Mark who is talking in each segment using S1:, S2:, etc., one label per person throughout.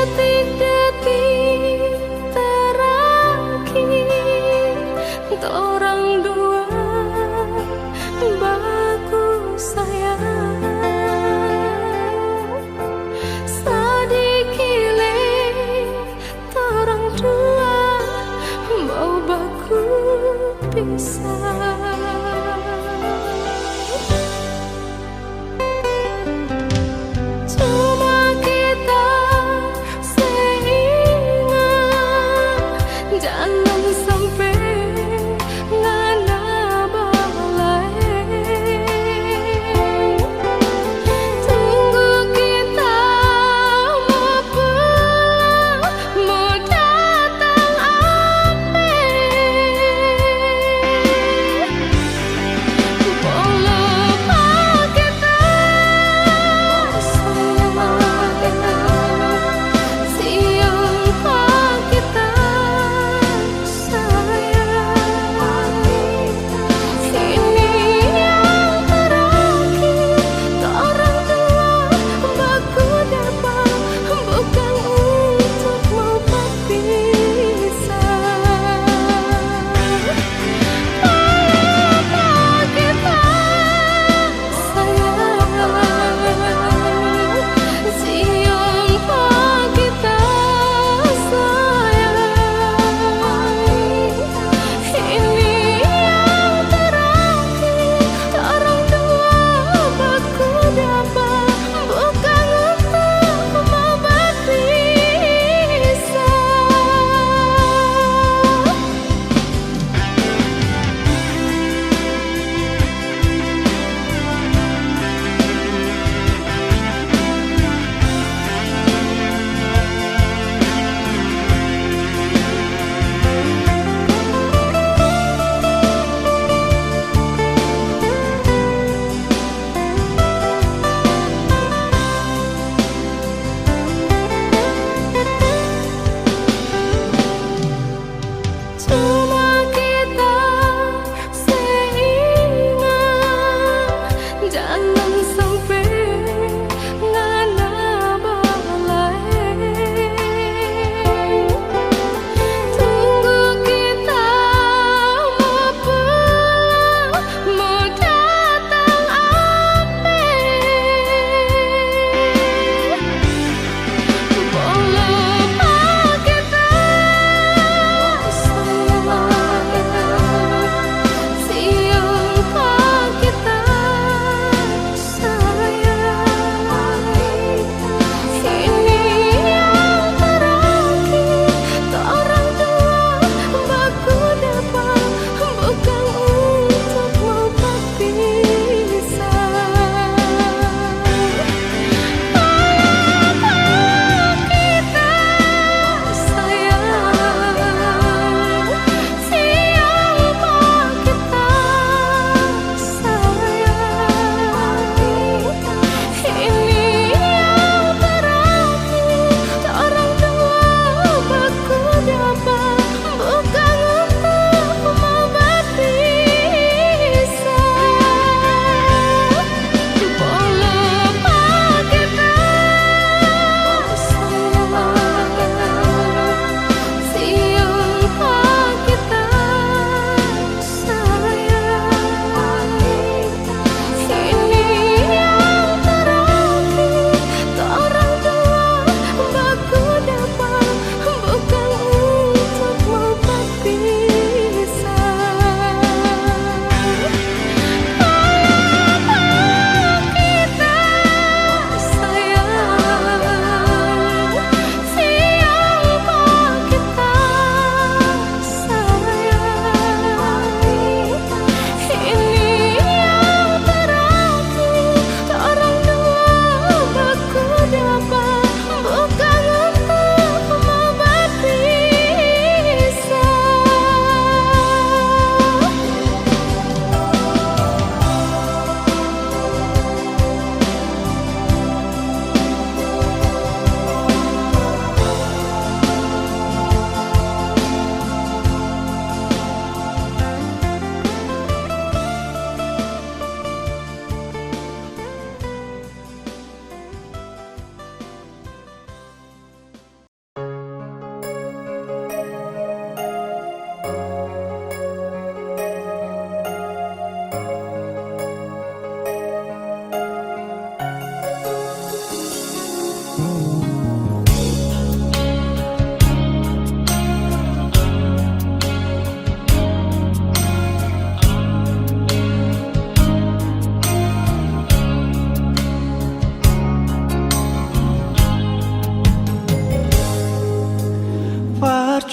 S1: detik-detik terakhir orang dua baku sayang sadikile orang dua mau baku pisah. Cuma kita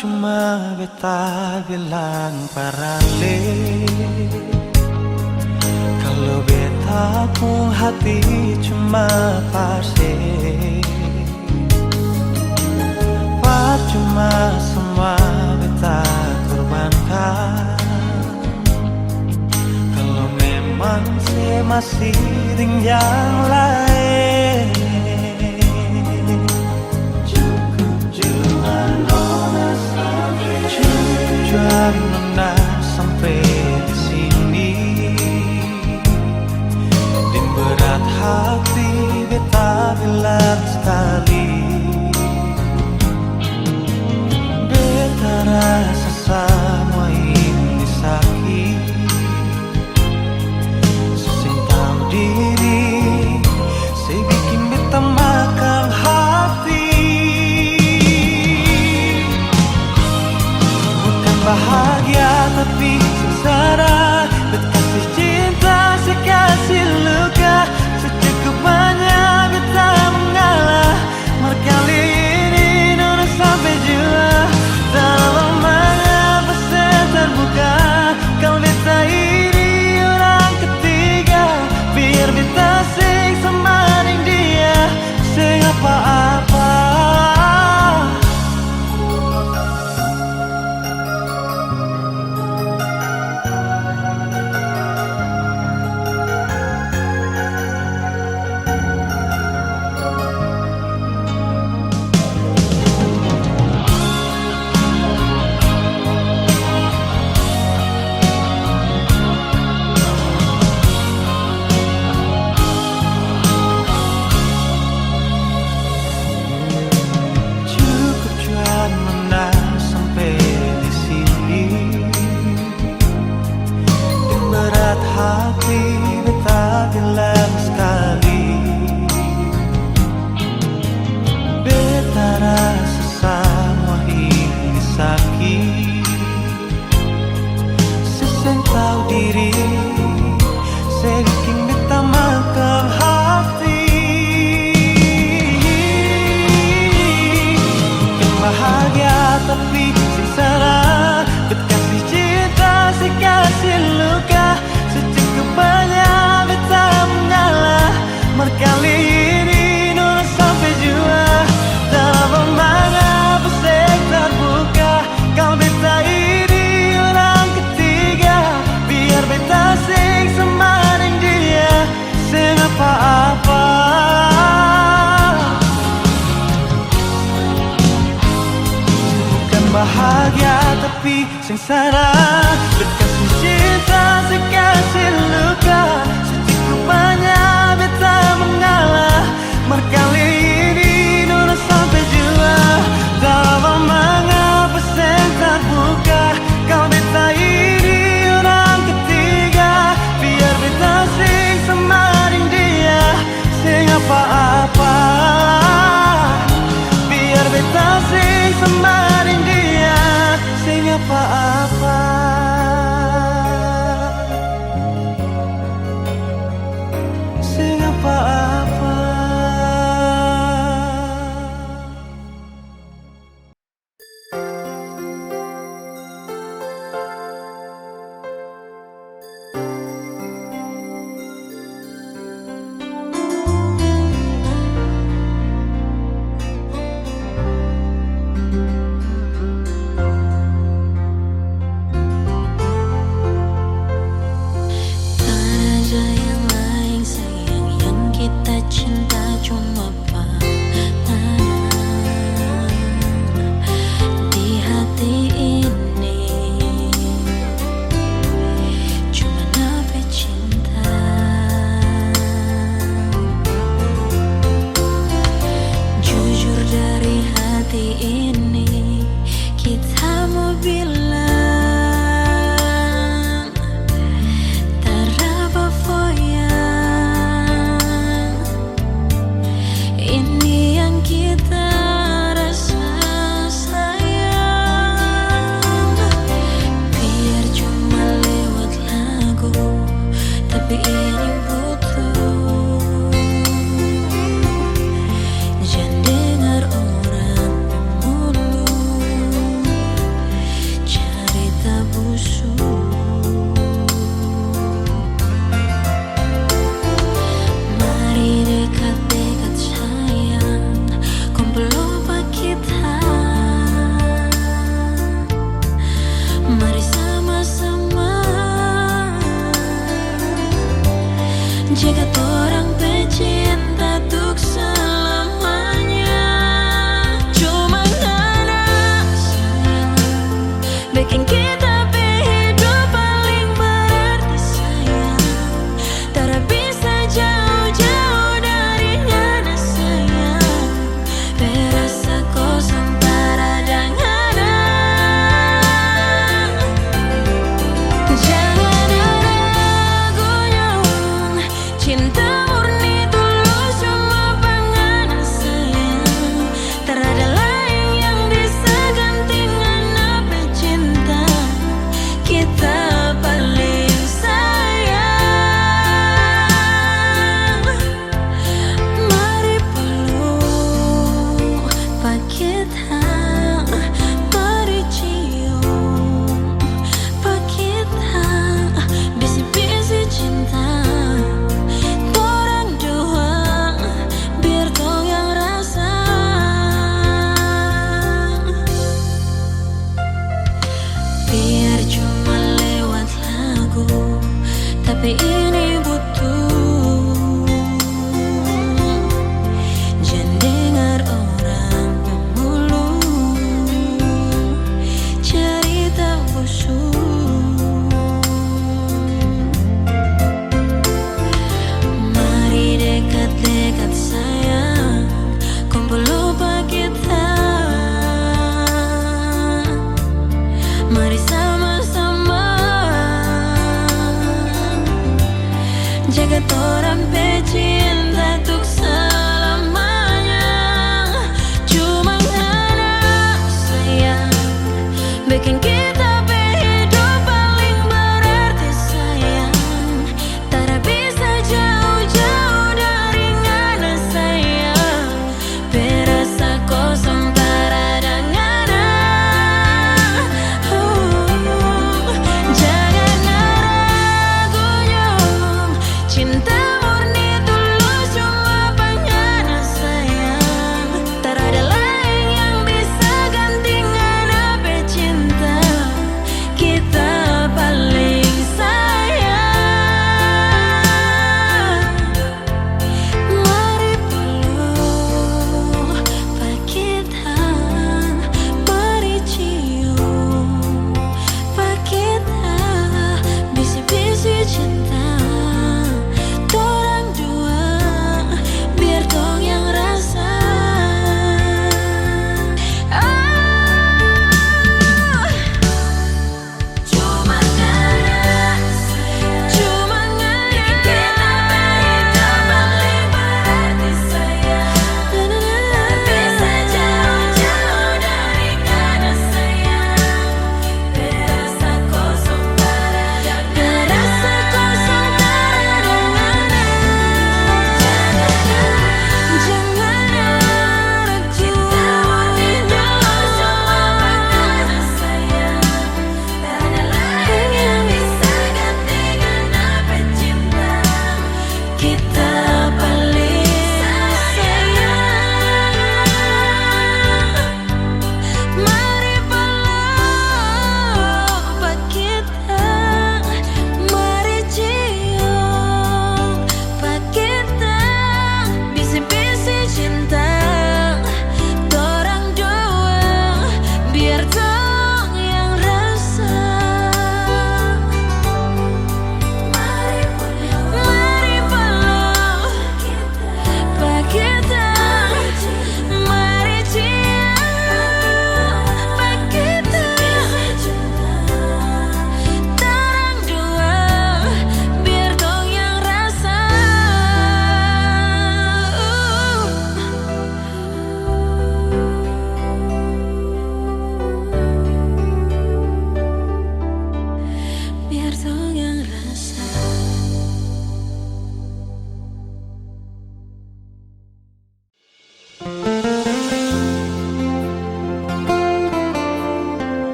S2: Cuma beta bilang parale, kalau beta pun hati cuma pase. Cuma semua beta korbankan, kalau memang saya masih dengan yang lain. Cukup jua nona sampai di sini, dan berat hati beta bilang sekali. Rasa semua ini sakit, saya tahu diri, saya bikin beta makan hati. Bukan bahagia tapi sengsara, beta kasih cinta, saya kasih luka, secukupnya beta mengalah. Berkali ini nona sampai jua. Dalam mengapa saya terbuka, kalau beta ini orang ketiga, biar beta sing semaring dia, sing apa-apa. Hati beta bilang sekali, beta rasa semua ini sakit, saya tahu diri, saya bikin beta makan hati. Bukan bahagia tapi sengsara, beta kasih cinta, saya kasih luka, secukupnya beta mengalah. Berkali ini nona sampai jua. Dalam mengapa saya terbuka, kalau beta ini orang ketiga, biar beta sing semaring dia, sing apa-apa. Bukan bahagia tapi sengsara, berkasih cinta, saya kasih luka, secukupnya beta mengalah. Berkali ini nona sampai jua. Dalam mengapa saya terbuka, kalau beta ini orang ketiga, biar beta sing semaring dia, sing apa-apa. Biar beta sing semaring dia, sing apa-apa.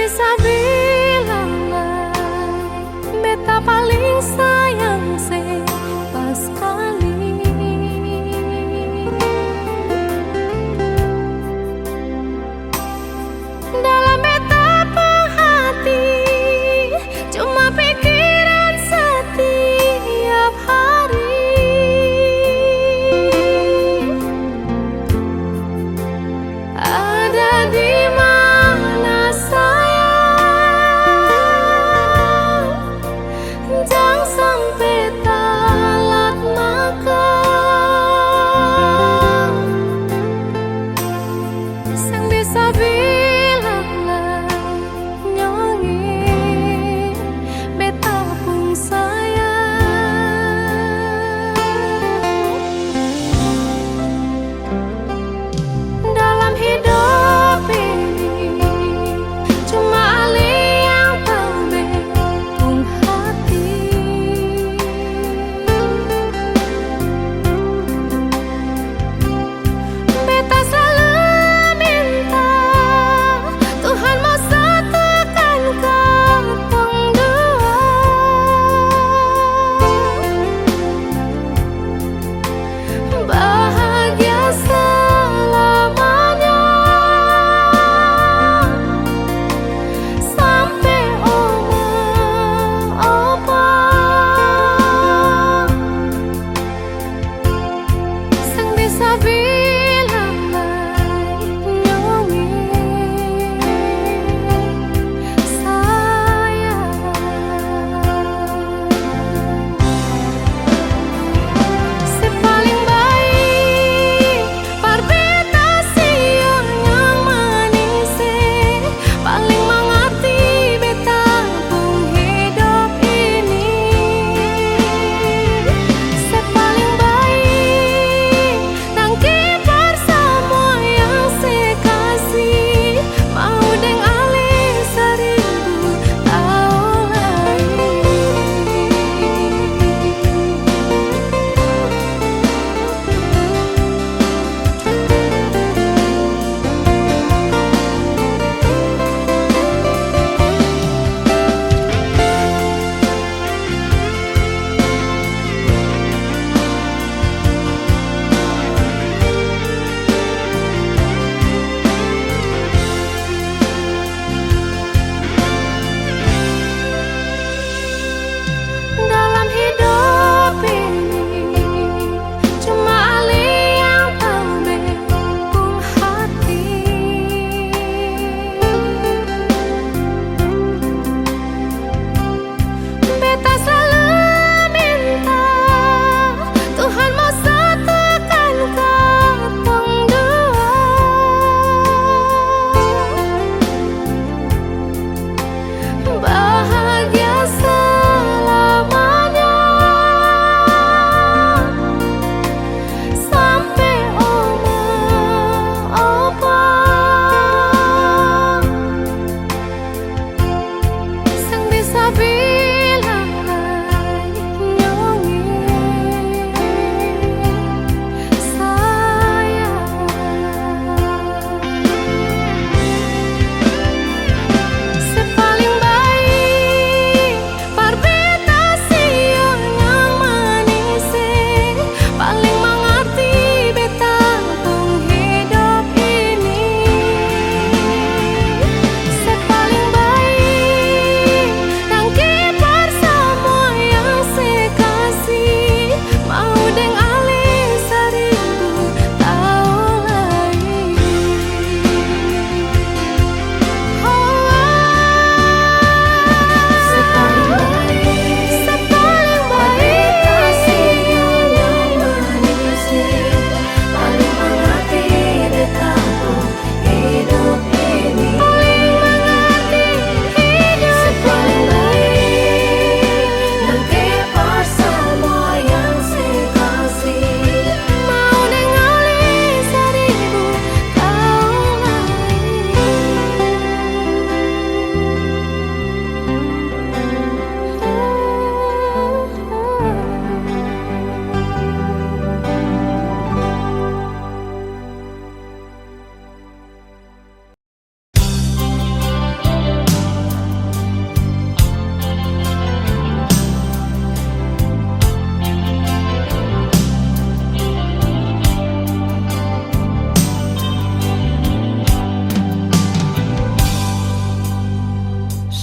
S1: bisa bilang beta paling sayang sih pas kali. Dalam beta penghati cuma pikiran setiap hari. Ada di mana sayang?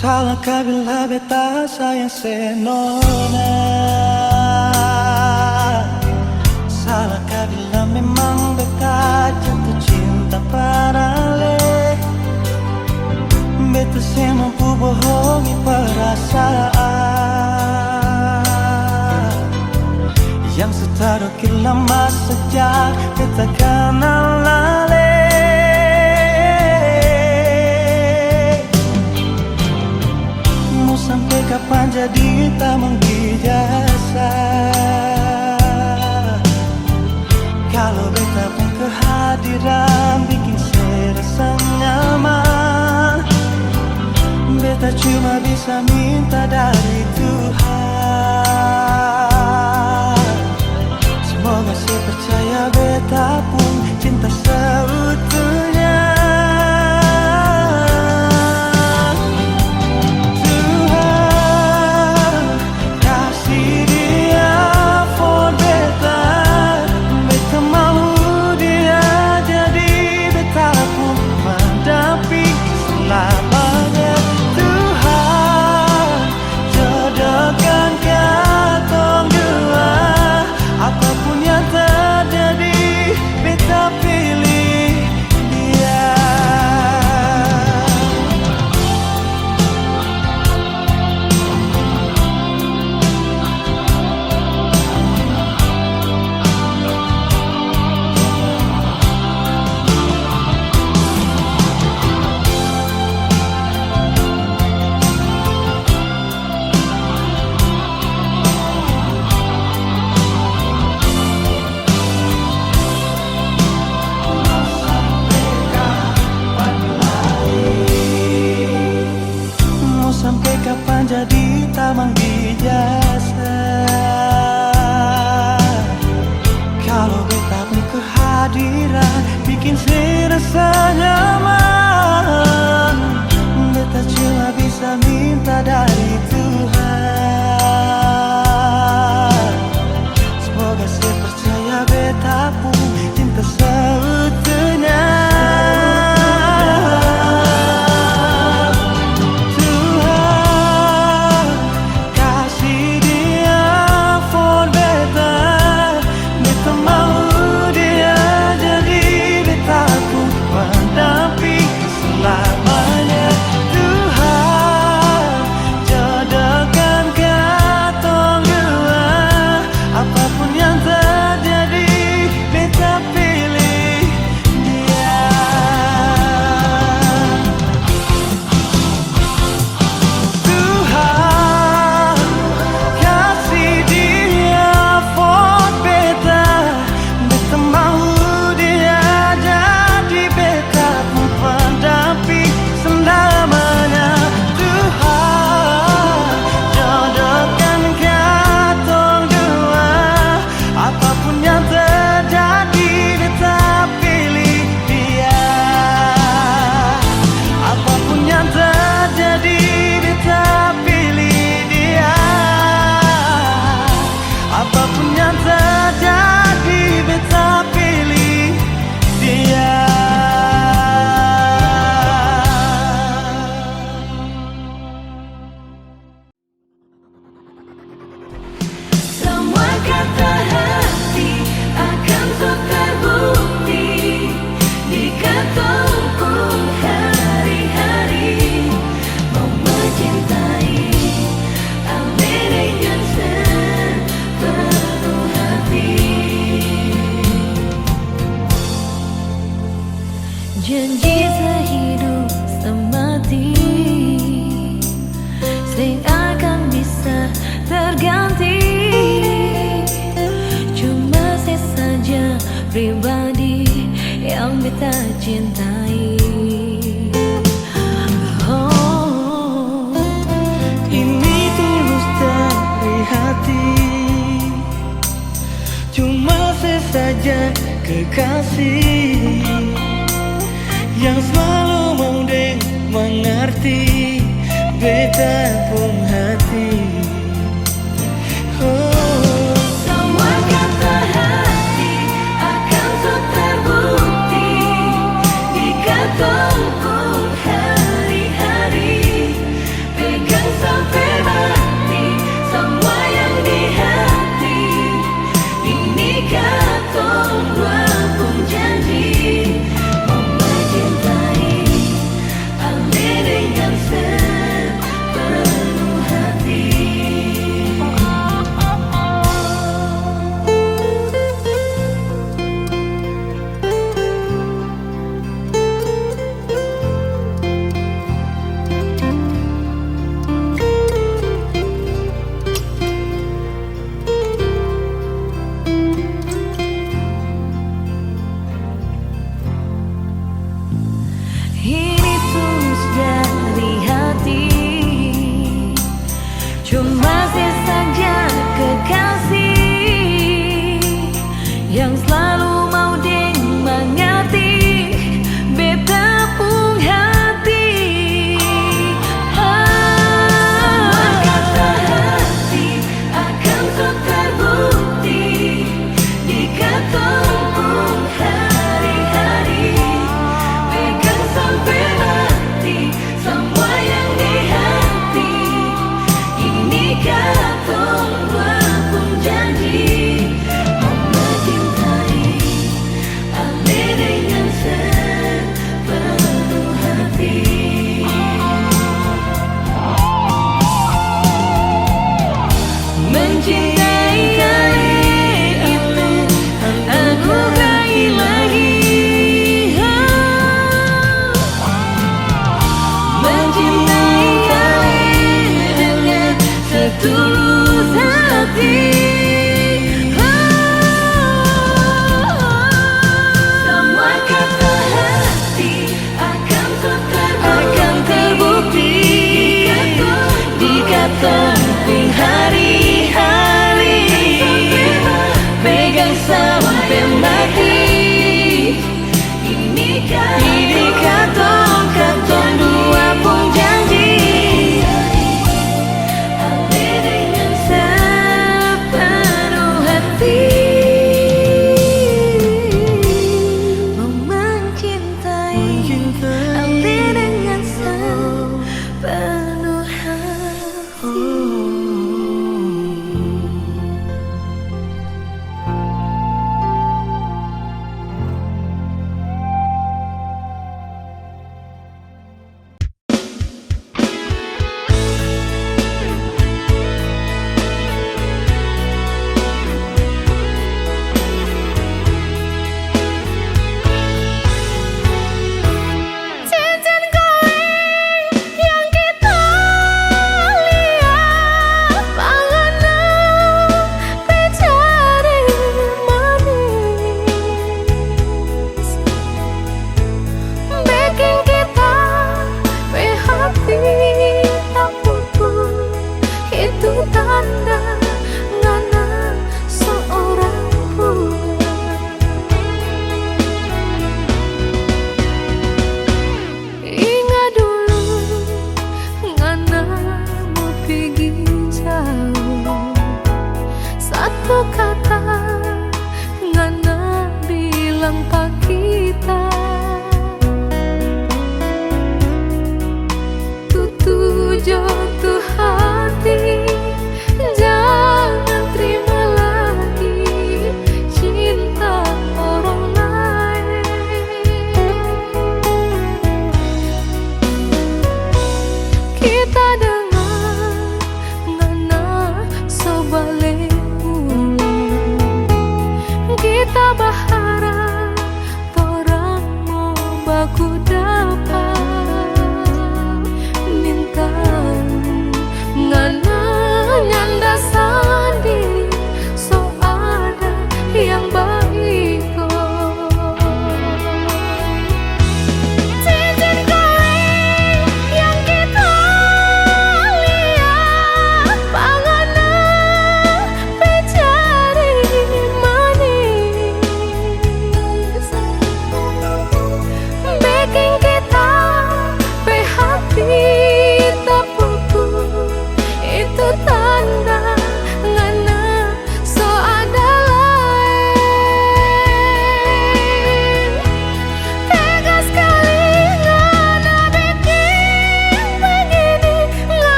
S2: Salahkah bila beta sayang senona? Salahkah bila memang beta jatuh cinta pada le? Beta saya mampu bohongi perasaan yang setaruh lama sejak beta kenal le. Mau sampai kapan jadi tamang dijasa? Kalau beta pun kehadiran bikin saya rasa nyaman. Beta cuma bisa minta dari Tuhan. Semoga saya percaya beta pun cinta seutuhnya. Tuhan kasih dia for beta. Beta mau dia jadi beta pun mendamping selamanya. Tuhan jodohkan katong dua. Apapun yang terjadi beta pilih dia. Mau sampai kapan jadi tamang dijasa? Kalau beta pun kehadiran bikin saya rasa nyaman. Beta cuma bisa minta dari Tuhan. Semoga saya percaya beta pun cinta seutuhnya.
S1: Janji sehidup semati seakan bisa terganti. Cuma saya saja pribadi yang beta cintai. Oh,
S2: Ini tulus dari hati. Cuma saya saja kekasih yang selalu mau deng mengerti beta pun hati. Oh,
S1: semua kata hati akan sok terbukti di katong pun hari-hari.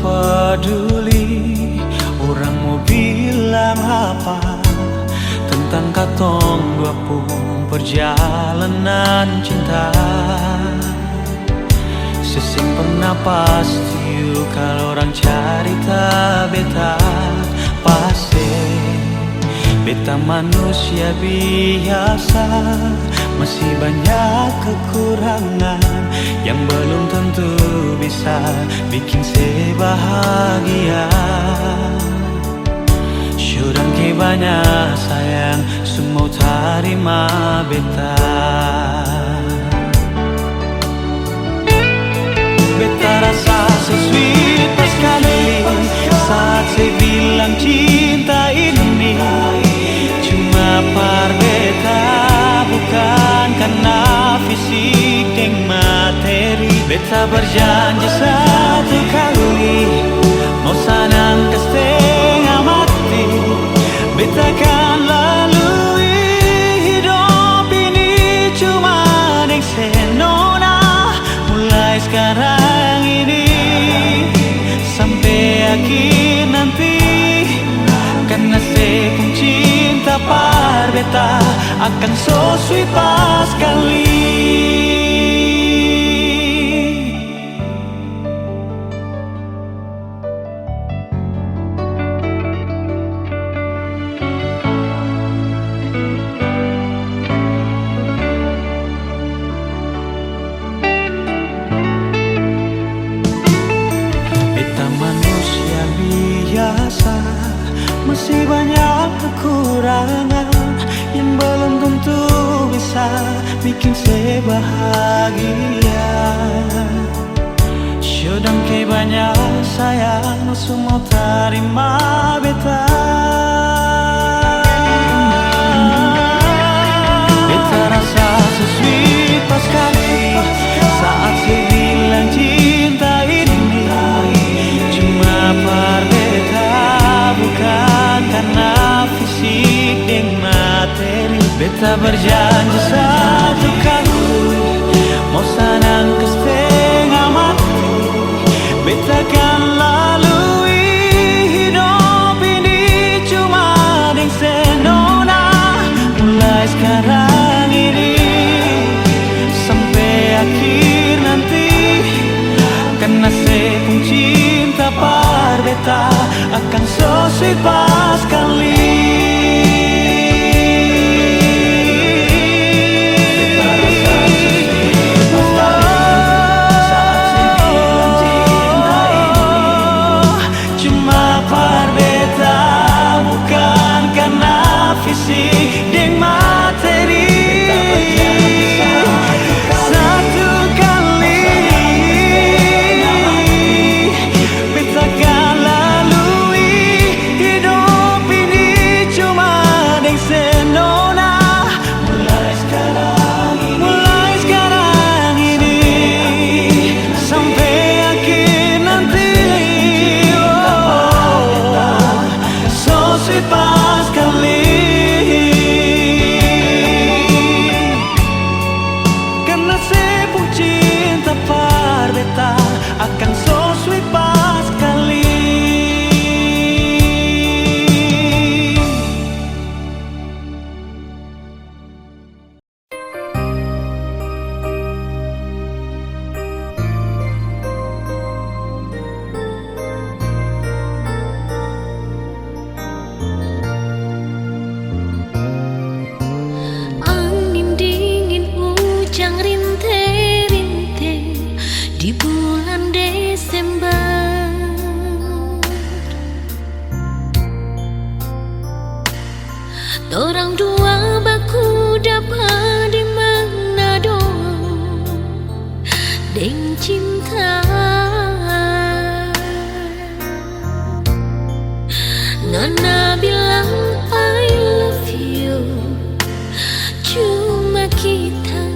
S2: peduli orang mau bilang apa tentang katong dua pun perjalanan cinta. Sesing pernah pasti kalau orang cerita beta pasti beta manusia biasa, masih banyak kekurangan yang belum tentu bisa bikin saya bahagia. Syurang ke banyak sayang, semua terima beta. Beta rasa sweet sekali saat saya bilang cinta ini cuma par beta, bukan karena fisik dan materi. Beta berjanji satu kali mau sanang ke setengah mati, beta akan lalui hidup ini cuma dengan senona. Mulai sekarang ini sampai akhir nanti, karena saya pun cinta par beta akan so sweet pas kali. Masih banyak kekurangan yang belum tentu bisa bikin saya bahagia. Syudang ke banyak sayang, semua terima beta. Beta rasa sweet pas kali saat saya bilang cinta ini cuma par beta, bukan karena fisik dan materi. Beta berjanji satu kali mau sanang ke setengah mati, beta akan lalui hidup ini cuma dengan senona. Mulai sekarang ini sampai akhir nanti, karena saya pun cinta par beta akan so sweet pas kali. Cuma par beta, bukan karena fisik dan materi. Satu kali beta akan lalui hidup ini cuma dengan senona. Mulai sekarang ini sampai akhir nanti, so sweet pas kali. Karena saya pun cinta par beta akan so sweet pas kali.
S1: Angin dingin hujan rinte-rinte di bulan Desember. Dorang dua baku dapat di Manado deng cinta. Nona bilang I love you, cuma kita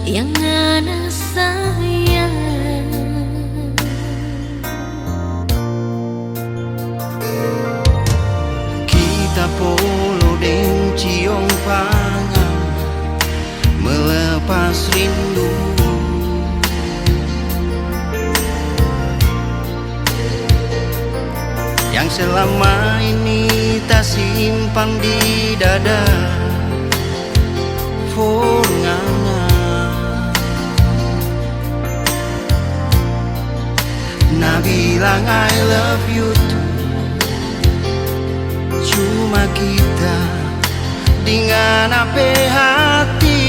S1: yang ada sayang.
S3: Kita polo deng ciong pangan melepas rindu. yang selama ini tak simpan di dada. Fornganga nah bilang I love you too, cuma kita dengan apa hati.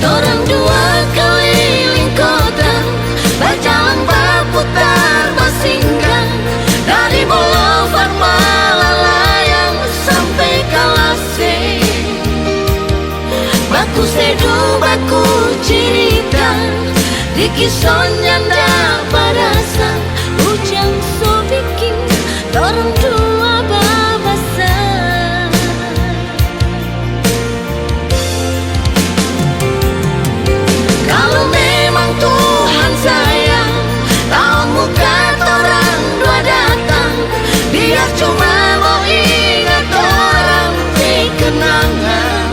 S1: Orang dua keliling kota, berjalan berputar bersinggang dari Boulevard Malalayang sampai Kalase. Baku seduh, baku cerita, di kisah nyanda berasa. Ujang so bikin orang dua babasa. Kalau memang Tuhan sayang, tahun muka orang dua datang, biar cuma mau ingat orang di kenangan.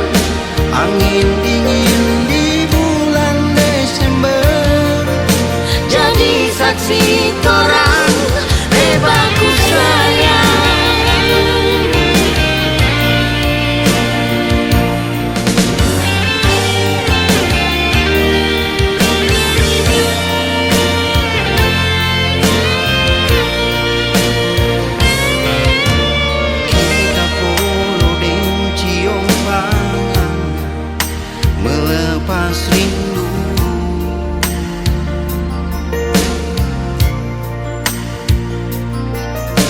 S3: Angin dingin di bulan Desember
S1: Jadi saksi torang bebasku sayang.
S3: kita polo deng ciong pangan melepas rindu.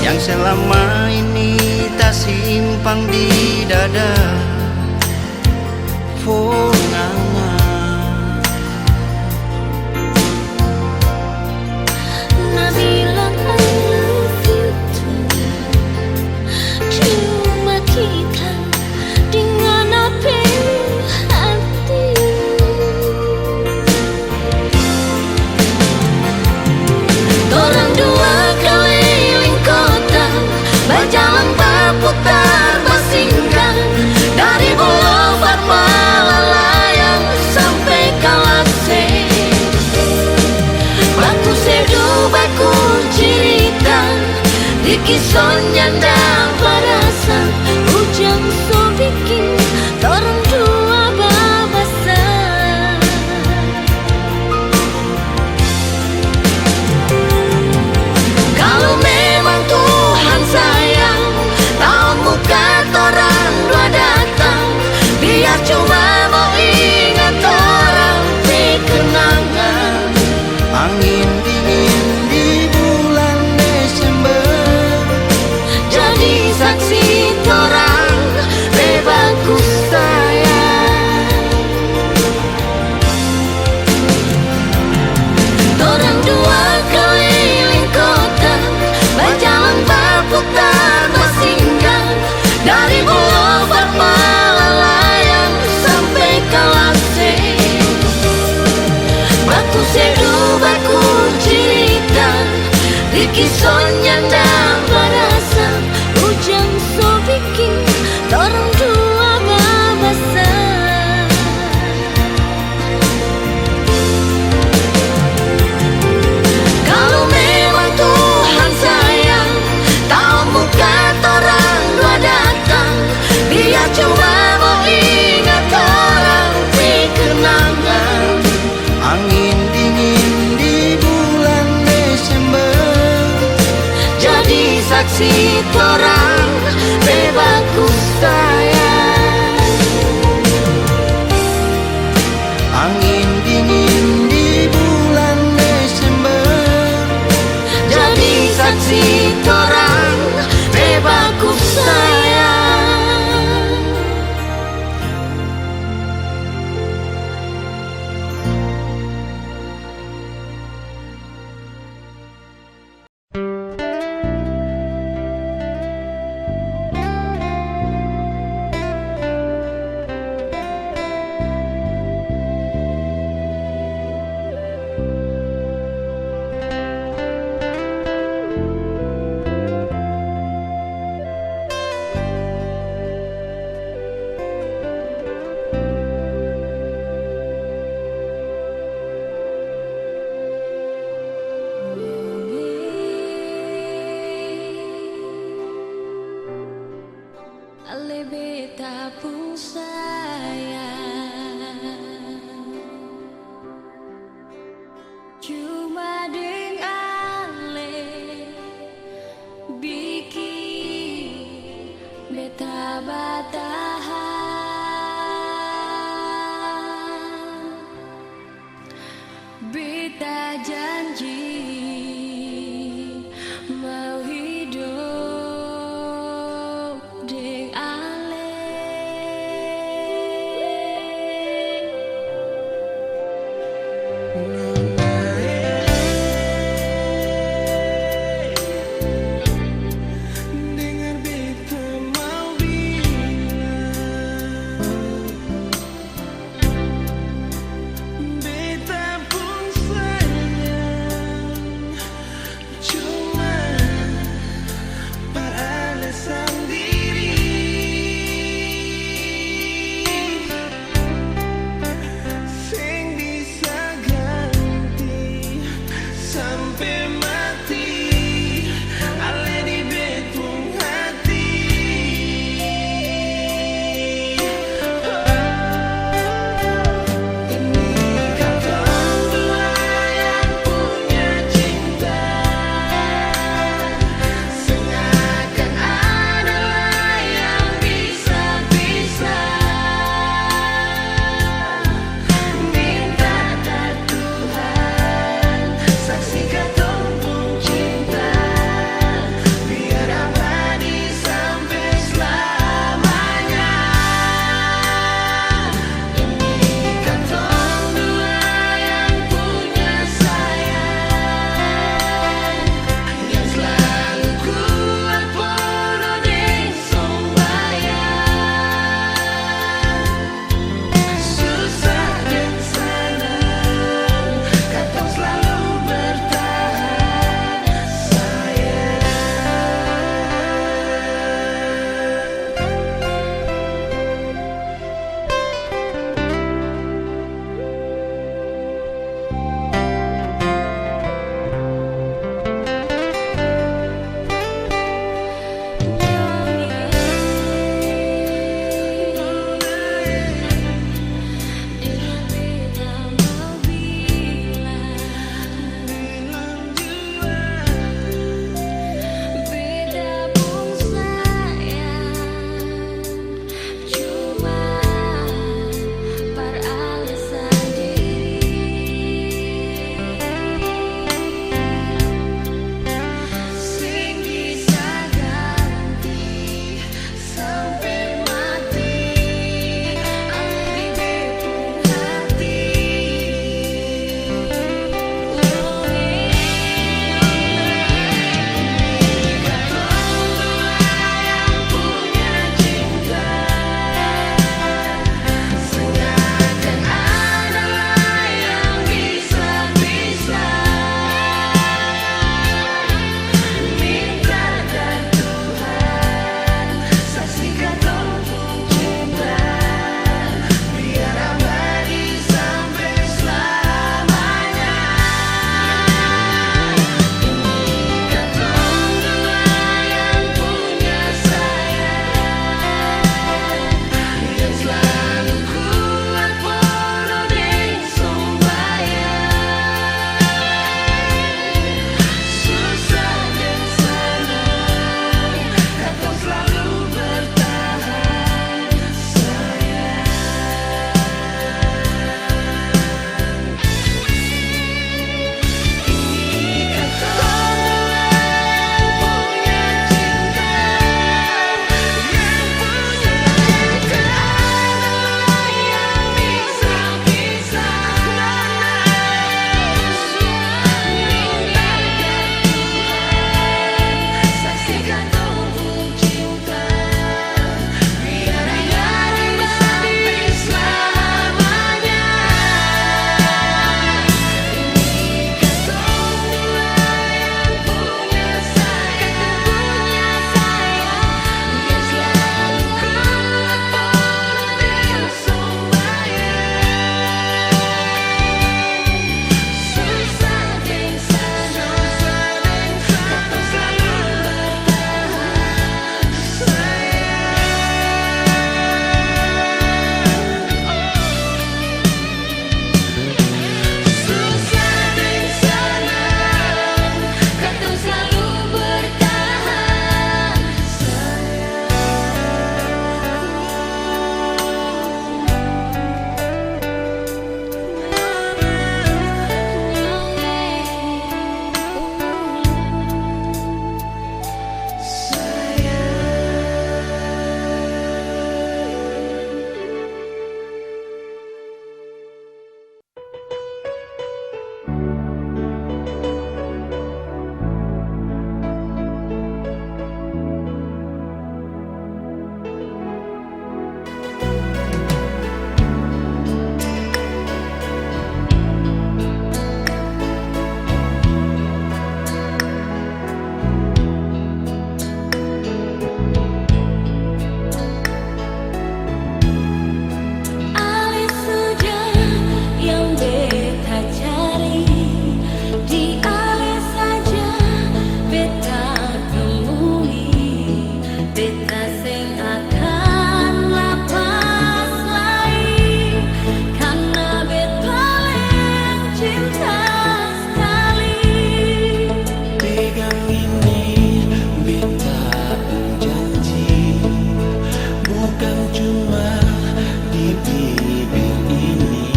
S3: Yang selama ini tak simpan di dada. Fornganga
S1: Nah bilang I love you too, cuma kita dengan apa hati. Orang dua keliling kota, berjalan berputar bersinggang dari Boulevard Malalayang sampai Kalase. Baku seduh, baku cerita, di kisah nyanda berasa. Ujang so bikin orang dua babasa. Kalau memang Tuhan sayang, tahun muka orang dua datang, biar cuma mau ingat orang di kenangan.
S3: angin dingin di bulan Desember
S1: Jadi saksi torang bebasku sayang. Torang dua keliling kota, berjalan berputar bersinggang dari Boulevard Malalayang sampai Kalase. Baku seduh, baku cerita, di kisah nyanda berasa. Ujang so bikin orang dua babasa. Kalau memang Tuhan sayang, tahun muka orang dua datang, biar cuma mau ingat orang di kenangan.
S3: angin dingin di bulan Desember
S1: Jadi saksi torang bebasku sayang.
S3: angin dingin di bulan Desember
S1: Jadi saksi torang bebasku sayang. Beta janji mau hidup deng ale.
S2: Dengar beta mau bilang, beta pun sayang
S1: cinta sekali.
S2: Pegang ini, beta janji, bukan cuma di bibir ini,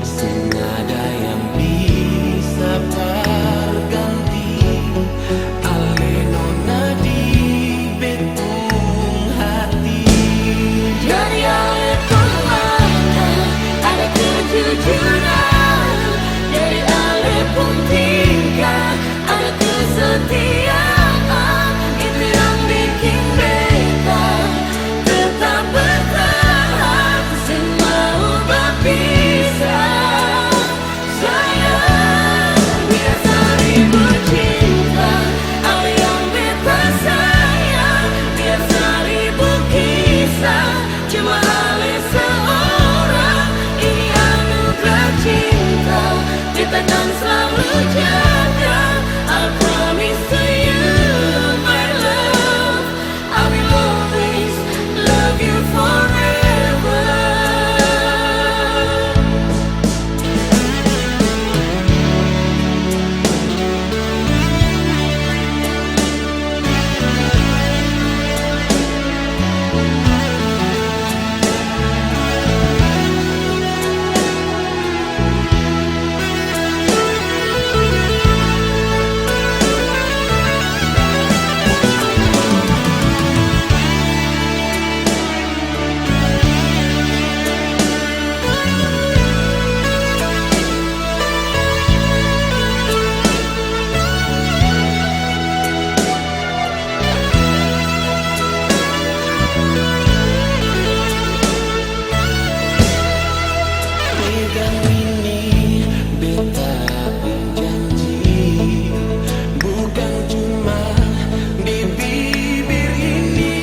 S2: senada yang bisa berganti. Alena di betung hati.
S1: Dari airku mata ada kejujuran, dari air pun tingkah ada kesetiaan. Itu yang bikin beta tetap bertahan, semau berpisah. Sayang, biasa ribut cinta, apa yang beta sayang. Biasa ribut kisah, cuma oleh seorang. Ini anugerah cinta, beta akan selalu jaga. I promise to you, my love, I will always love you forever.
S2: Pegang ini, beta janji, bukan cuma di bibir ini,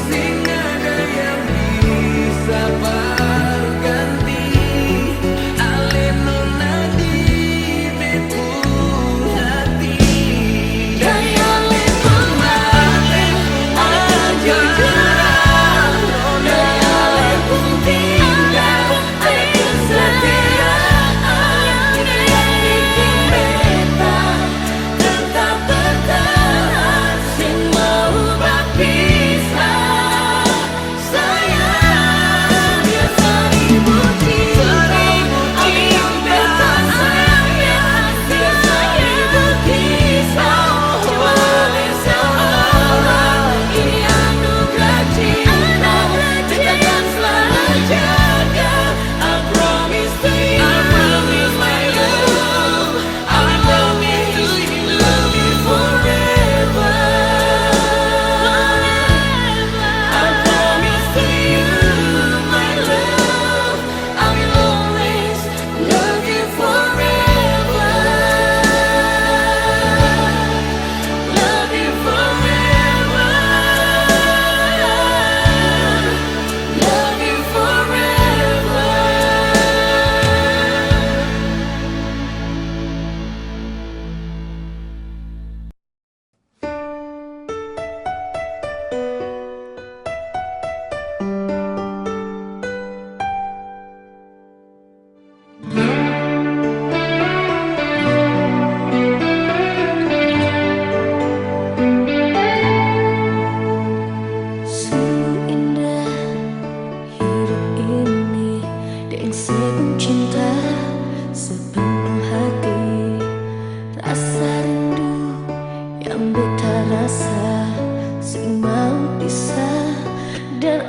S2: senada yang bisa berganti. Alena di betung hati.
S1: Dari airku mata ada kejujuran, dari air pun tingkah ada kesetiaan. Itu yang bikin beta tetap bertahan, semau berpisah. Sayang, biasa ribut cinta, apa yang beta sayang. Biasa ribut kisah, cuma oleh seorang. Ini anugerah cinta, beta akan selalu jaga. I promise to you, my love, I will always love you forever. I promise to you, my love, I will always love you forever. Love you forever. Love you forever. Sungguh indah hidup ini, dengan sepenuh cinta, sepenuh hati. Rasa rindu yang beta rasa, sing mau bisa dan